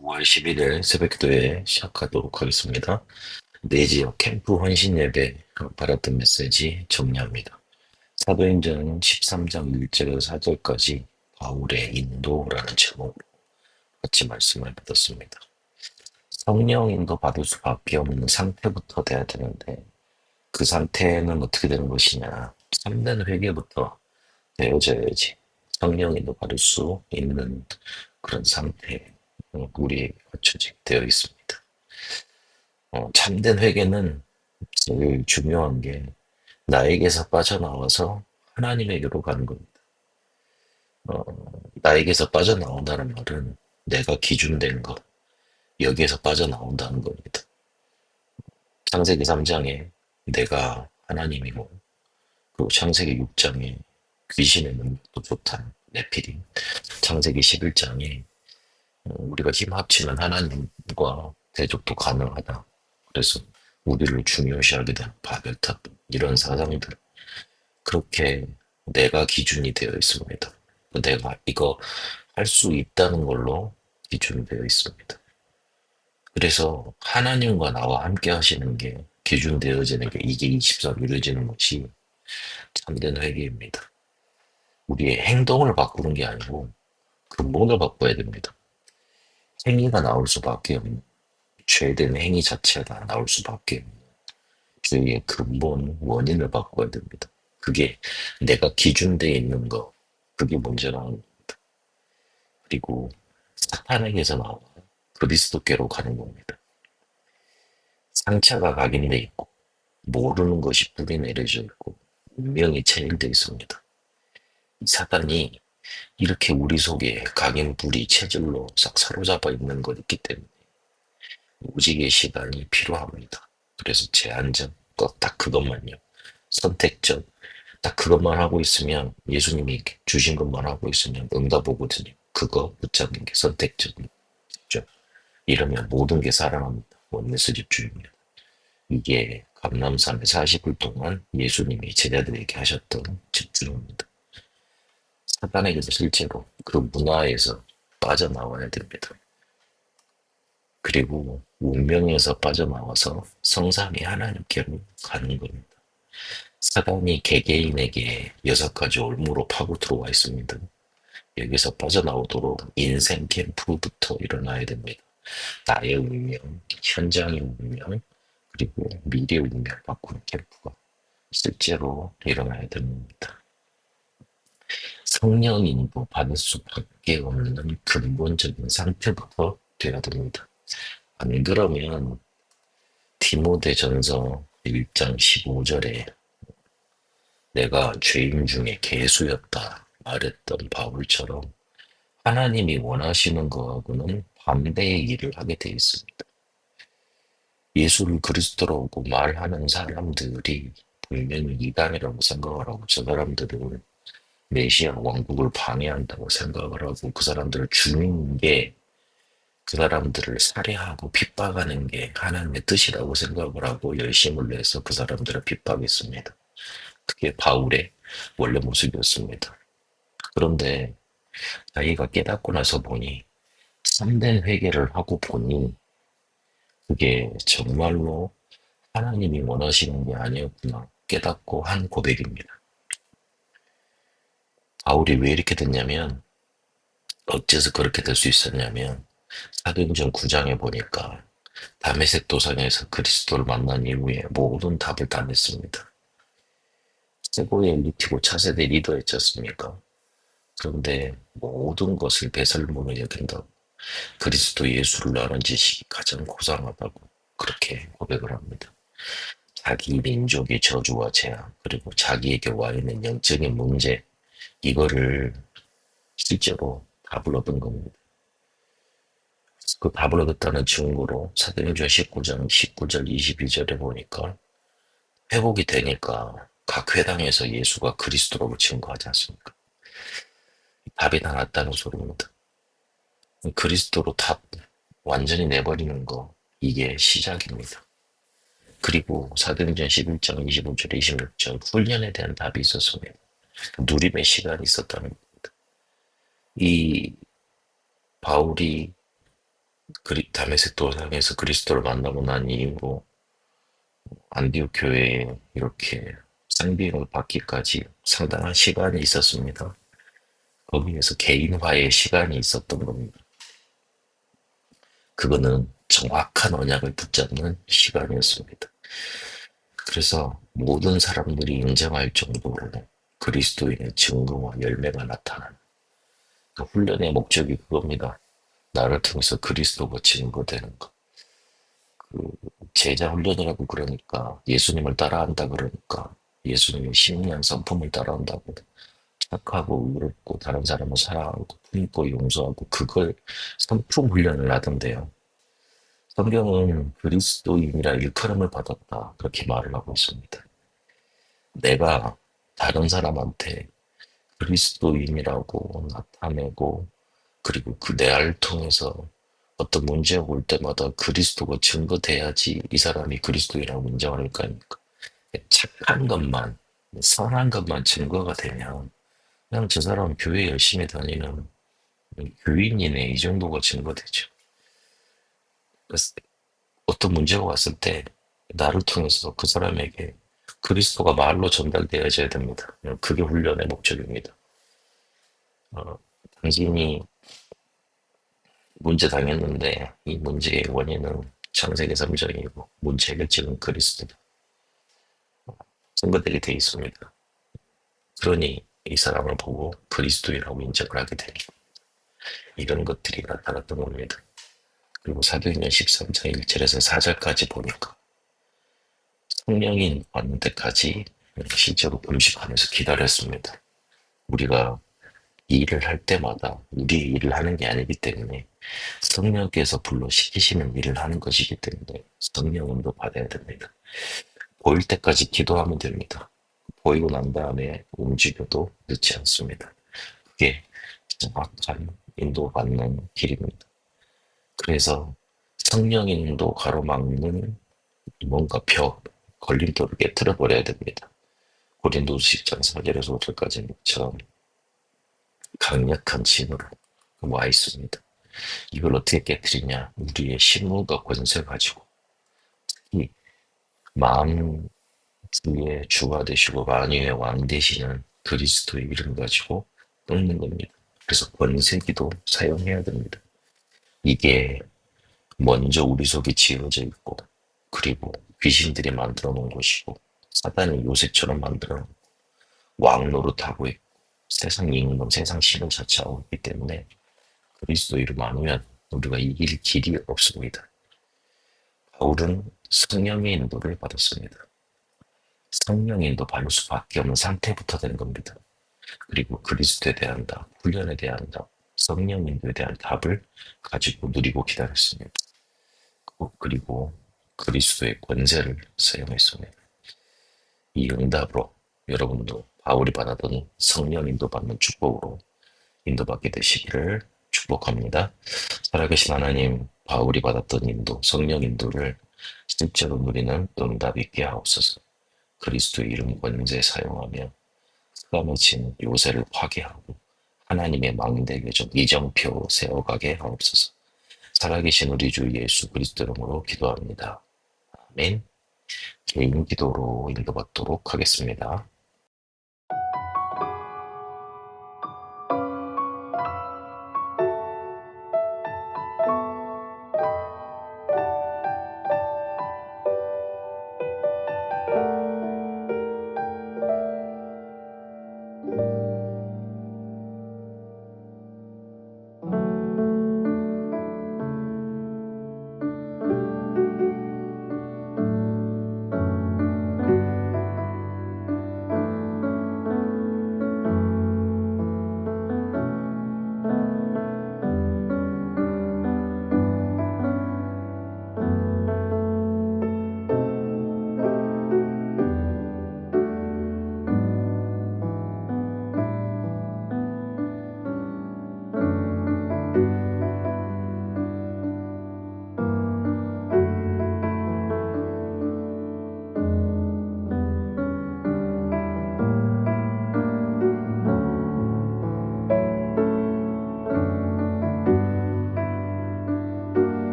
9월 11일 새벽기도회 시작하도록 하겠습니다. 내 지역 캠프 헌신 예배 받았던 메시지 정리합니다. 사도행전 13장 1절에서 4절까지 바울의 인도라는 제목으로 같이 말씀을 받았습니다. 성령 인도 받을 수밖에 없는 상태부터 돼야 되는데 그 상태는 어떻게 되는 것이냐? 참된 회개부터 되어져야지 성령 인도 받을 수 있는 그런 상태 우리에게 갖춰지게 되어 있습니다. 참된 회개는 제일 중요한 게 나에게서 빠져나와서 하나님에게로 가는 겁니다. 어, 나에게서 빠져나온다는 말은 내가 기준된 것, 여기에서 빠져나온다는 겁니다. 창세기 3장에 내가 하나님이고, 그리고 창세기 6장에 귀신의 능력도 좋다, 네피림. 창세기 11장에 우리가 힘 합치면 하나님과 대적도 가능하다. 그래서 우리를 중요시하게 된 바벨탑, 이런 사상들. 그렇게 내가 기준이 되어 있습니다. 내가 이거 할 수 있다는 걸로 기준이 되어 있습니다. 그래서 하나님과 나와 함께 하시는 게 기준되어지는 게 이게 24로 이루어지는 것이 참된 회개입니다. 우리의 행동을 바꾸는 게 아니고 근본을 바꿔야 됩니다. 행위가 나올 수밖에 없는 죄된 행위 자체가 나올 수밖에 없는 죄의 근본 원인을 바꿔야 됩니다. 그게 내가 기준되어 있는 거, 그게 문제라는 겁니다. 그리고 사탄에게서 나와 그리스도께로 가는 겁니다. 상처가 각인돼 있고 모르는 것이 뿌리 내려져 있고 운명이 체질돼 있습니다. 이 사단이 이렇게 우리 속에 각인 뿌리 체질로 싹 사로잡아 있는 것 있기 때문에 무지개 시간이 필요합니다. 그래서 제한적 딱 그것만요. 선택적 딱 그것만 하고 있으면 예수님이 주신 것만 하고 있으면 응답 오거든요. 그거 붙잡는 게 선택적이죠. 이러면 모든 게 살아납니다. 원네스 집주입니다. 이게 감람산에 40일 동안 예수님이 제자들에게 하셨던 집중입니다. 사단에게서 실제로 그 문화에서 빠져나와야 됩니다. 그리고 운명에서 빠져나와서 성삼위 하나님께로 가는 겁니다. 사단이 개개인에게 6가지 올무로 파고 들어와 있습니다. 여기서 빠져나오도록 인생 캠프부터 일어나야 됩니다. 나의 운명, 현장의 운명, 그리고 미래 운명 바꾸는 캠프가 실제로 일어나야 됩니다. 성령 인도 받을 수밖에 없는 근본적인 상태부터 돼야 됩니다. 안 그러면 디모데전서 1장 15절에 내가 죄인 중에 괴수였다 말했던 바울처럼 하나님이 원하시는 거하고는 반대의 일을 하게 돼 있습니다. 예수를 그리스도라고 말하는 사람들이 분명히 이단이라고 생각을 하고 저 사람들은 메시아 왕국을 방해한다고 생각을 하고 그 사람들을 죽이는 게 그 사람들을 살해하고 핍박하는 게 하나님의 뜻이라고 생각을 하고 열심을 내서 그 사람들을 핍박했습니다. 그게 바울의 원래 모습이었습니다. 그런데 자기가 깨닫고 나서 보니 참된 회개를 하고 보니 그게 정말로 하나님이 원하시는 게 아니었구나 깨닫고 한 고백입니다. 바울이 왜 이렇게 됐냐면 어째서 그렇게 될 수 있었냐면 사도행전 9장에 보니까 다메섹 도상에서 그리스도를 만난 이후에 모든 답을 다 냈습니다. 최고의 엘리트고 차세대 리더였지 않습니까? 그런데 모든 것을 배설물로 여긴다고 그리스도 예수를 아는 지식이 가장 고상하다고 그렇게 고백을 합니다. 자기 민족의 저주와 재앙 그리고 자기에게 와 있는 영적인 문제 이거를 실제로 답을 얻은 겁니다. 그 답을 얻었다는 증거로 사도행전 19장 19절 22절에 보니까 회복이 되니까 각 회당에서 예수가 그리스도라고 증거하지 않습니까? 답이 나왔다는 소리입니다. 그리스도로 답 완전히 내버리는 거 이게 시작입니다. 그리고 사도행전 11장 25절 26절 훈련에 대한 답이 있었습니다. 누림의 시간이 있었다는 겁니다. 이 바울이 다메섹 도상에서 그리스도를 만나고 난 이후로 안디옥 교회에 이렇게 쌍비를 받기까지 상당한 시간이 있었습니다. 거기에서 개인화의 시간이 있었던 겁니다. 그거는 정확한 언약을 붙잡는 시간이었습니다. 그래서 모든 사람들이 인정할 정도로 그리스도인의 증거와 열매가 나타나는 그 훈련의 목적이 그겁니다. 나를 통해서 그리스도가 증거되는 것. 그 제자 훈련이라고 그러니까 예수님을 따라한다 그러니까 예수님의 신령 성품을 따라한다고 착하고 의롭고 다른 사람을 사랑하고 품고 용서하고 그걸 성품 훈련을 하던데요. 성경은 그리스도인이라 일컬음을 받았다 그렇게 말을 하고 있습니다. 내가 다른 사람한테 그리스도인이라고 나타내고 그리고 그 내알 통해서 어떤 문제가 올 때마다 그리스도가 증거돼야지 이 사람이 그리스도인이라고 인정할 거 아닙니까? 착한 것만, 선한 것만 증거가 되면 그냥 저 사람 교회 열심히 다니는 교인이네 이 정도가 증거되죠. 그래서 어떤 문제가 왔을 때 나를 통해서 그 사람에게 그리스도가 말로 전달되어져야 됩니다. 그게 훈련의 목적입니다. 어, 당신이 문제 당했는데 이 문제의 원인은 창세기 3장이고 문제 해결책은 그리스도다. 증거되게 돼 있습니다. 그러니 이 사람을 보고 그리스도인이라고 인정을 하게 되는 이런 것들이 나타났던 겁니다. 그리고 사도행전 13장 1절에서 4절까지 보니까 성령이 왔는 때까지 실제로 금식하면서 기다렸습니다. 우리가 이 일을 할 때마다 우리 일을 하는 게 아니기 때문에 성령께서 불러 시키시는 일을 하는 것이기 때문에 성령음도 받아야 됩니다. 보일 때까지 기도하면 됩니다. 보이고 난 다음에 움직여도 늦지 않습니다. 그게 정확한 인도받는 길입니다. 그래서 성령인도 가로막는 뭔가 벽, 걸림돌을 깨뜨려 버려야 됩니다. 고린도서 10장 4절에서 5절까지처럼 강력한 힘으로 와 있습니다. 이걸 어떻게 깨뜨리냐? 우리의 신물과 권세 가지고 이 마음 주의 주가 되시고 만유의 왕 되시는 그리스도의 이름 가지고 끊는 겁니다. 그래서 권세기도 사용해야 됩니다. 이게 먼저 우리 속에 지어져 있고 그리고 귀신들이 만들어 놓은 것이고 사단이 요새처럼 만들어 놓은 왕 노릇하고 있고 세상 임금, 세상 신을 자처하고 있기 때문에 그리스도 이름 아니면 우리가 이길 길이 없습니다. 바울은 성령의 인도를 받았습니다. 성령의 인도 받을 수밖에 없는 상태부터 된 겁니다. 그리고 그리스도에 대한 답, 훈련에 대한 답, 성령 인도에 대한 답을 가지고 누리고 기다렸습니다. 그리고 그리스도의 권세를 사용했습니다. 이 응답으로 여러분도 바울이 받았던 성령 인도받는 축복으로 인도받게 되시기를 축복합니다. 살아계신 하나님, 바울이 받았던 인도, 성령 인도를 실제로 누리는 응답 있게 하옵소서. 그리스도의 이름 권세 사용하며 흑암의 진 요새를 파괴하고 하나님의 망대교적 이정표 세워가게 하옵소서. 살아계신 우리 주 예수 그리스도 이름으로 기도합니다. 아멘. 개인 기도로 인도받도록 하겠습니다.